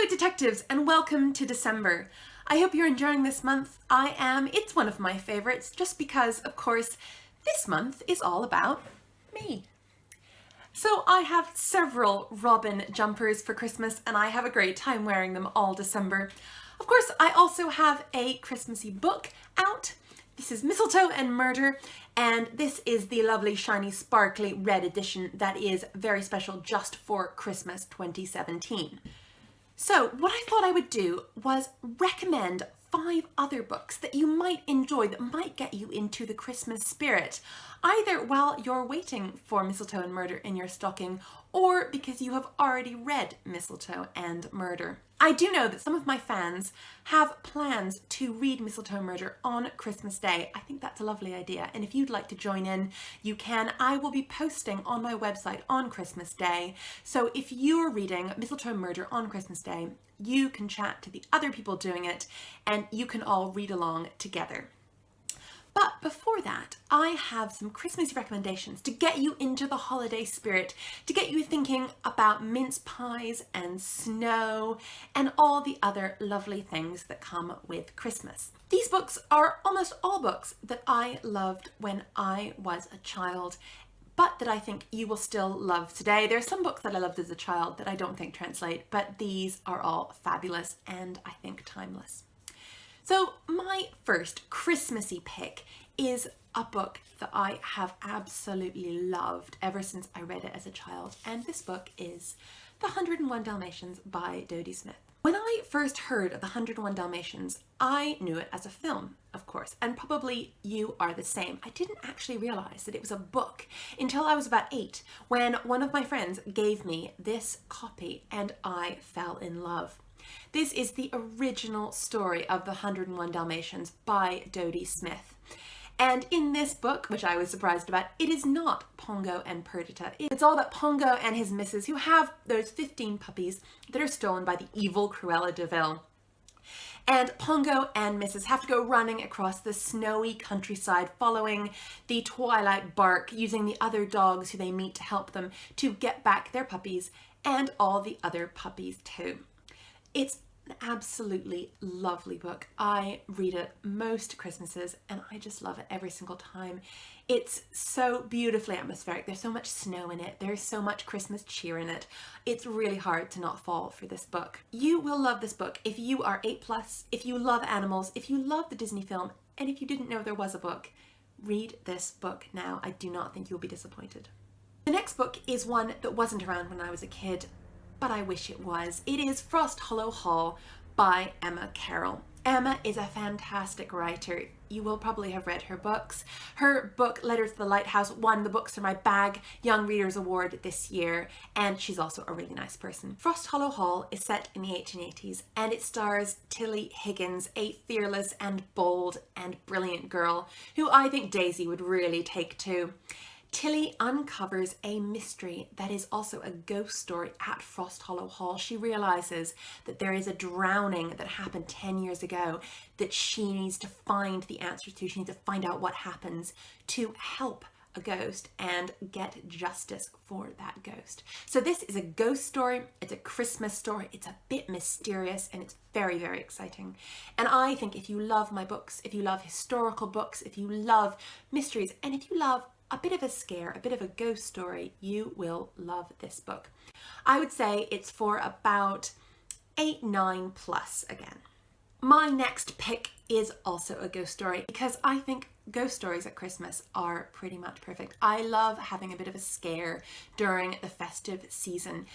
Hello detectives and welcome to December. I hope you're enjoying this month. I am. It's one of my favorites just because, of course, this month is all about me. So I have several Robin jumpers for Christmas and I have a great time wearing them all December. Of course, I also have a Christmassy book out. This is Mistletoe and Murder, and this is the lovely shiny sparkly red edition that is very special just for Christmas 2017. So what I thought I would do was recommend 5 other books that you might enjoy that might get you into the Christmas spirit, either while you're waiting for Mistletoe and Murder in your stocking or because you have already read Mistletoe and Murder. I do know that some of my fans have plans to read Mistletoe and Murder on Christmas Day. I think that's a lovely idea, and if you'd like to join in, you can. I will be posting on my website on Christmas Day, so if you're reading Mistletoe and Murder on Christmas Day, you can chat to the other people doing it, and you can all read along together. But before that, I have some Christmas recommendations to get you into the holiday spirit, to get you thinking about mince pies and snow and all the other lovely things that come with Christmas. These books are almost all books that I loved when I was a child, but that I think you will still love today. There are some books that I loved as a child that I don't think translate, but these are all fabulous and I think timeless. So my first Christmassy pick is a book that I have absolutely loved ever since I read it as a child, and this book is The 101 Dalmatians by Dodie Smith. When I first heard of The 101 Dalmatians, I knew it as a film, of course, and probably you are the same. I didn't actually realize that it was a book until I was about 8, when one of my friends gave me this copy and I fell in love. This is the original story of The 101 Dalmatians by Dodie Smith. And in this book, which I was surprised about, it is not Pongo and Perdita. It's all about Pongo and his missus, who have those 15 puppies that are stolen by the evil Cruella de Vil. And Pongo and Mrs. have to go running across the snowy countryside, following the twilight bark, using the other dogs who they meet to help them to get back their puppies and all the other puppies too. It's an absolutely lovely book. I read it most Christmases and I just love it every single time. It's so beautifully atmospheric. There's so much snow in it. There's so much Christmas cheer in it. It's really hard to not fall for this book. You will love this book if you are 8+, if you love animals, if you love the Disney film, and if you didn't know there was a book. Read this book now. I do not think you'll be disappointed. The next book is one that wasn't around when I was a kid, but I wish it was. It is Frost Hollow Hall by Emma Carroll. Emma is a fantastic writer. You will probably have read her books. Her book, Letters to the Lighthouse, won the Books Are My Bag Young Readers Award this year, and she's also a really nice person. Frost Hollow Hall is set in the 1880s, and it stars Tilly Higgins, a fearless and bold and brilliant girl who I think Daisy would really take to. Tilly uncovers a mystery that is also a ghost story at Frost Hollow Hall. She realizes that there is a drowning that happened 10 years ago that she needs to find the answers to. She needs to find out what happens to help a ghost and get justice for that ghost. So this is a ghost story, it's a Christmas story, it's a bit mysterious, and it's very, very exciting. And I think if you love my books, if you love historical books, if you love mysteries, and if you love a bit of a scare, a bit of a ghost story, you will love this book. I would say it's for about 8, 9+ again. My next pick is also a ghost story because I think ghost stories at Christmas are pretty much perfect. I love having a bit of a scare during the festive season.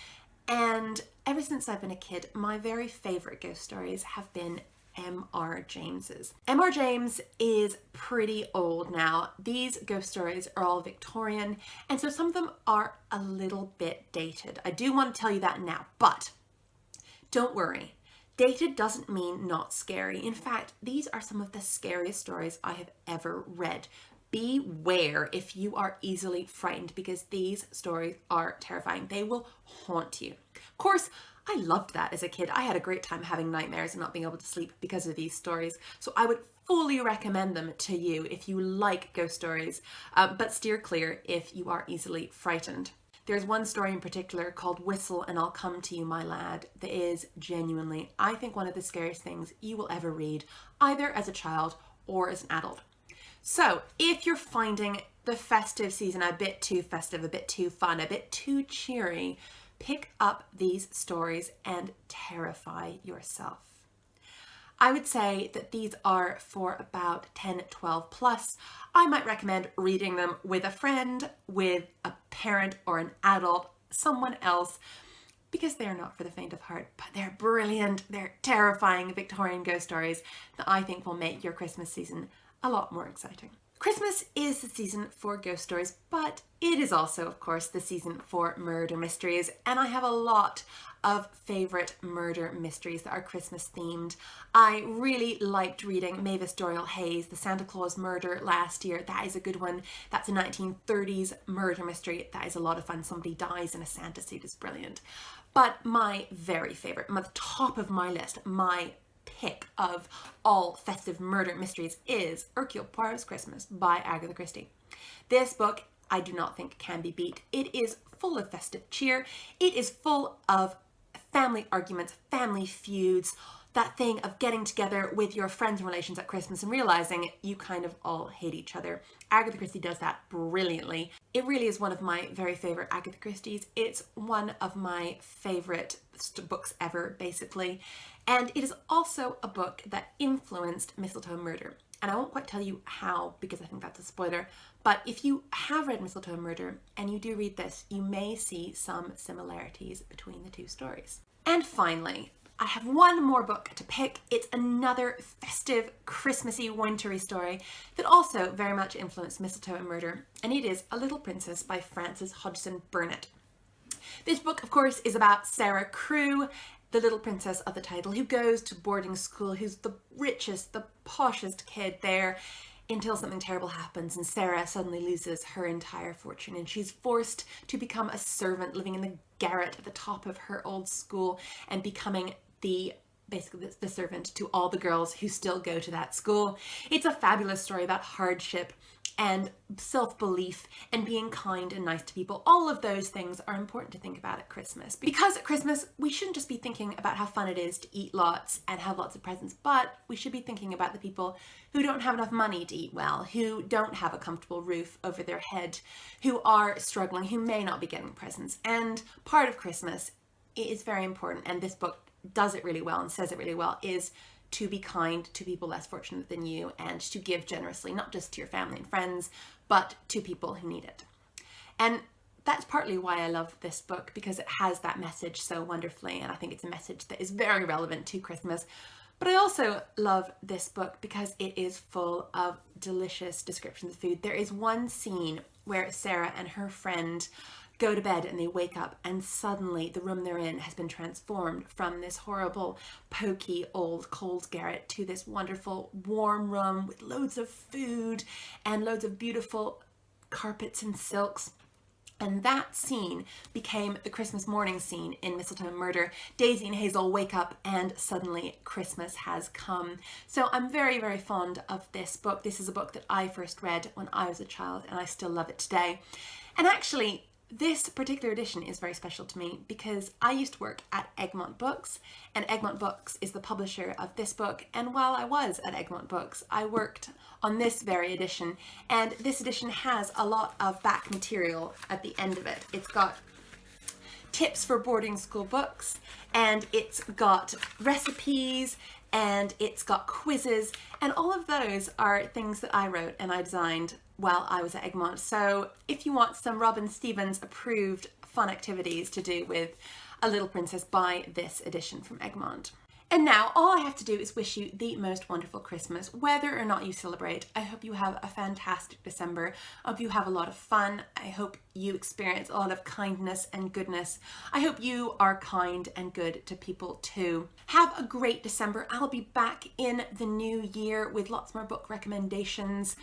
And ever since I've been a kid, my very favorite ghost stories have been M.R. James's. M.R. James is pretty old now. These ghost stories are all Victorian, and so some of them are a little bit dated. I do want to tell you that now, but don't worry. Dated doesn't mean not scary. In fact, these are some of the scariest stories I have ever read. Beware if you are easily frightened, because these stories are terrifying. They will haunt you. Of course, I loved that as a kid. I had a great time having nightmares and not being able to sleep because of these stories. So I would fully recommend them to you if you like ghost stories, but steer clear if you are easily frightened. There's one story in particular called Whistle and I'll Come to You, My Lad, that is genuinely, I think, one of the scariest things you will ever read, either as a child or as an adult. So if you're finding the festive season a bit too festive, a bit too fun, a bit too cheery, pick up these stories and terrify yourself. I would say that these are for about 10, 12 plus. I might recommend reading them with a friend, with a parent or an adult, someone else, because they're not for the faint of heart, but they're brilliant. They're terrifying Victorian ghost stories that I think will make your Christmas season a lot more exciting. Christmas is the season for ghost stories, but it is also, of course, the season for murder mysteries, and I have a lot of favorite murder mysteries that are Christmas themed. I really liked reading Mavis Doyle Hayes' The Santa Claus Murder last year. That is a good one. That's a 1930s murder mystery. That is a lot of fun. Somebody dies in a Santa suit. It's brilliant. But my very favorite, the top of my list, my pick of all festive murder mysteries is Hercule Poirot's Christmas by Agatha Christie. This book I do not think can be beat. It is full of festive cheer. It is full of family arguments, family feuds, that thing of getting together with your friends and relations at Christmas and realizing you kind of all hate each other. Agatha Christie does that brilliantly. It really is one of my very favorite Agatha Christie's. It's one of my favorite books ever, basically. And it is also a book that influenced Mistletoe Murder. And I won't quite tell you how, because I think that's a spoiler, but if you have read Mistletoe Murder and you do read this, you may see some similarities between the two stories. And finally, I have one more book to pick. It's another festive, Christmassy, wintry story that also very much influenced Mistletoe and Murder, and it is A Little Princess by Frances Hodgson Burnett. This book, of course, is about Sarah Crewe, the little princess of the title, who goes to boarding school, who's the richest, the poshest kid there, until something terrible happens and Sarah suddenly loses her entire fortune and she's forced to become a servant living in the garret at the top of her old school and becoming basically the servant to all the girls who still go to that school. It's a fabulous story about hardship and self-belief and being kind and nice to people. All of those things are important to think about at Christmas, because at Christmas we shouldn't just be thinking about how fun it is to eat lots and have lots of presents, but we should be thinking about the people who don't have enough money to eat well, who don't have a comfortable roof over their head, who are struggling, who may not be getting presents. And part of Christmas is very important, and this book does it really well and says it really well, is to be kind to people less fortunate than you and to give generously, not just to your family and friends, but to people who need it. And that's partly why I love this book, because it has that message so wonderfully, and I think it's a message that is very relevant to Christmas. But I also love this book because it is full of delicious descriptions of food. There is one scene where Sarah and her friend go to bed and they wake up and suddenly the room they're in has been transformed from this horrible, poky, old, cold garret to this wonderful, warm room with loads of food and loads of beautiful carpets and silks. And that scene became the Christmas morning scene in Mistletoe and Murder. Daisy and Hazel wake up and suddenly Christmas has come. So I'm very, very fond of this book. This is a book that I first read when I was a child and I still love it today. And actually, this particular edition is very special to me because I used to work at Egmont Books, and Egmont Books is the publisher of this book. And while I was at Egmont Books, I worked on this very edition, and this edition has a lot of back material at the end of it. It's got tips for boarding school books, and it's got recipes, and it's got quizzes, and all of those are things that I wrote and I designed while I was at Egmont. So if you want some Robin Stevens approved fun activities to do with A Little Princess, buy this edition from Egmont. And now all I have to do is wish you the most wonderful Christmas, whether or not you celebrate. I hope you have a fantastic December. I hope you have a lot of fun. I hope you experience a lot of kindness and goodness. I hope you are kind and good to people too. Have a great December. I'll be back in the new year with lots more book recommendations.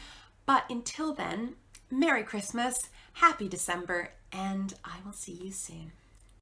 But until then, Merry Christmas, Happy December, and I will see you soon.